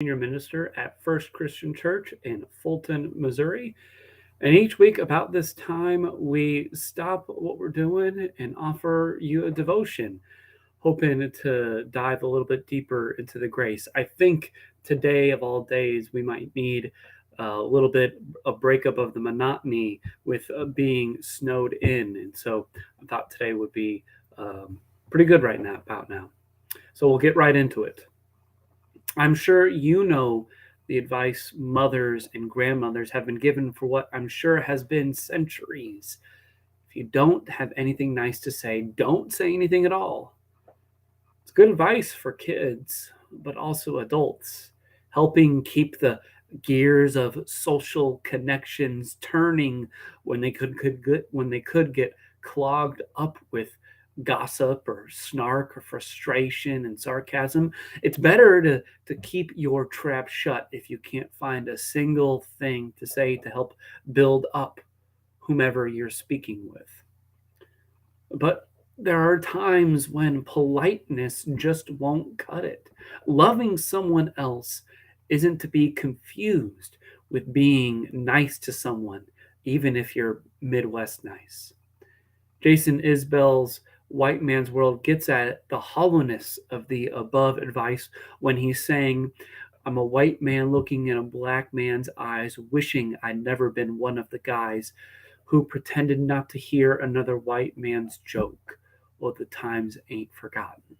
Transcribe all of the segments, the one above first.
senior minister at First Christian Church in Fulton, Missouri. And each week, about this time, we stop what we're doing and offer you a devotion, hoping to dive a little bit deeper into the grace. I think today, of all days, we might need a little bit a breakup of the monotony with being snowed in. And so I thought today would be pretty good right now, about now. So we'll get right into it. I'm sure you know the advice mothers and grandmothers have been given for what I'm sure has been centuries. If you don't have anything nice to say, don't say anything at all. It's good advice for kids, but also adults, helping keep the gears of social connections turning when they could get clogged up with gossip or snark or frustration and sarcasm. It's better to keep your trap shut if you can't find a single thing to say to help build up whomever you're speaking with. But there are times when politeness just won't cut it. Loving someone else isn't to be confused with being nice to someone, even if you're Midwest nice. Jason Isbell's White Man's World gets at the hollowness of the above advice when he's saying, I'm a white man looking in a black man's eyes, wishing I'd never been one of the guys who pretended not to hear another white man's joke. Well, the times ain't forgotten.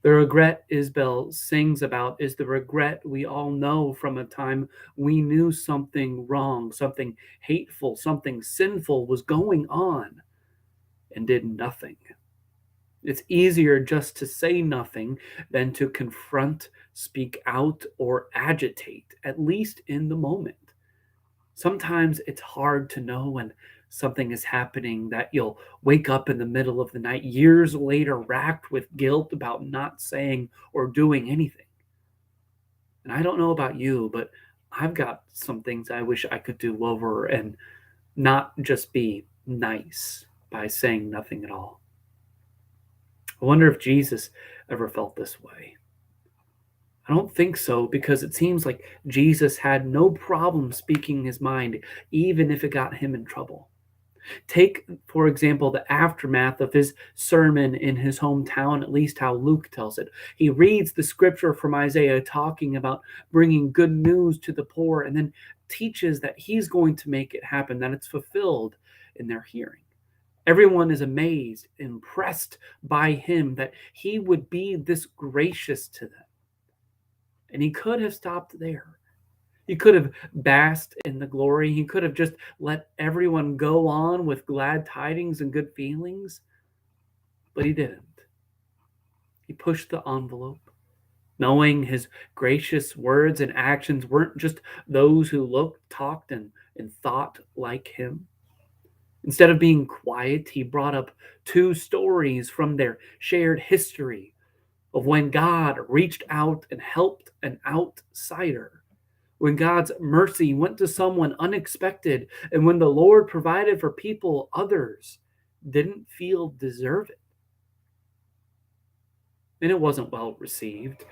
The regret Isbell sings about is the regret we all know from a time we knew something wrong, something hateful, something sinful was going on and did nothing. It's easier just to say nothing than to confront, speak out, or agitate, at least in the moment. Sometimes it's hard to know when something is happening that you'll wake up in the middle of the night years later racked with guilt about not saying or doing anything. And I don't know about you, but I've got some things I wish I could do over and not just be nice by saying nothing at all. I wonder if Jesus ever felt this way. I don't think so because it seems like Jesus had no problem speaking his mind, even if it got him in trouble. Take, for example, the aftermath of his sermon in his hometown, at least how Luke tells it. He reads the scripture from Isaiah talking about bringing good news to the poor and then teaches that he's going to make it happen, that it's fulfilled in their hearing. Everyone is amazed, impressed by him that he would be this gracious to them. And he could have stopped there. He could have basked in the glory. He could have just let everyone go on with glad tidings and good feelings. But he didn't. He pushed the envelope, knowing his gracious words and actions weren't just those who looked, talked, and thought like him. Instead of being quiet, he brought up two stories from their shared history of when God reached out and helped an outsider, when God's mercy went to someone unexpected, and when the Lord provided for people others didn't feel deserving. And it wasn't well received,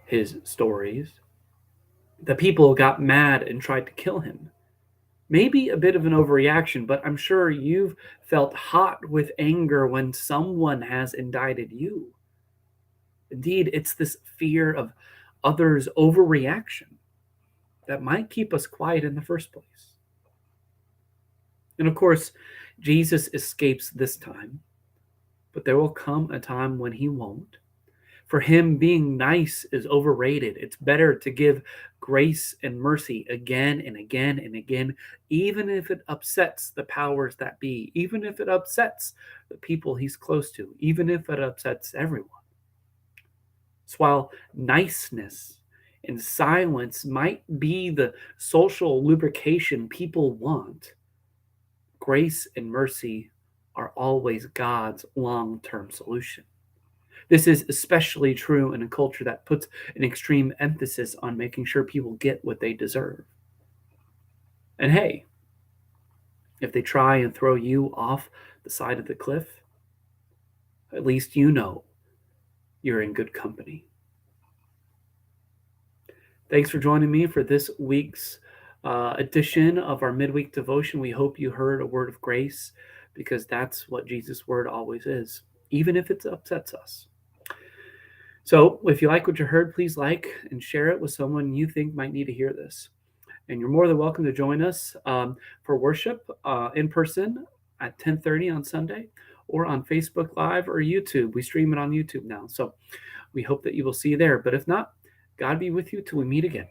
his stories. The people got mad and tried to kill him. Maybe a bit of an overreaction, but I'm sure you've felt hot with anger when someone has indicted you. Indeed, it's this fear of others' overreaction that might keep us quiet in the first place. And of course, Jesus escapes this time, but there will come a time when he won't. For him, being nice is overrated. It's better to give grace and mercy again and again and again, even if it upsets the powers that be, even if it upsets the people he's close to, even if it upsets everyone. So while niceness and silence might be the social lubrication people want, grace and mercy are always God's long term solution. This is especially true in a culture that puts an extreme emphasis on making sure people get what they deserve. And hey, if they try and throw you off the side of the cliff, at least you know you're in good company. Thanks for joining me for this week's edition of our Midweek Devotion. We hope you heard a word of grace because that's what Jesus' word always is, even if it upsets us. So if you like what you heard, please like and share it with someone you think might need to hear this. And you're more than welcome to join us for worship in person at 10:30 on Sunday or on Facebook Live or YouTube. We stream it on YouTube now. So we hope that you will see you there. But if not, God be with you till we meet again.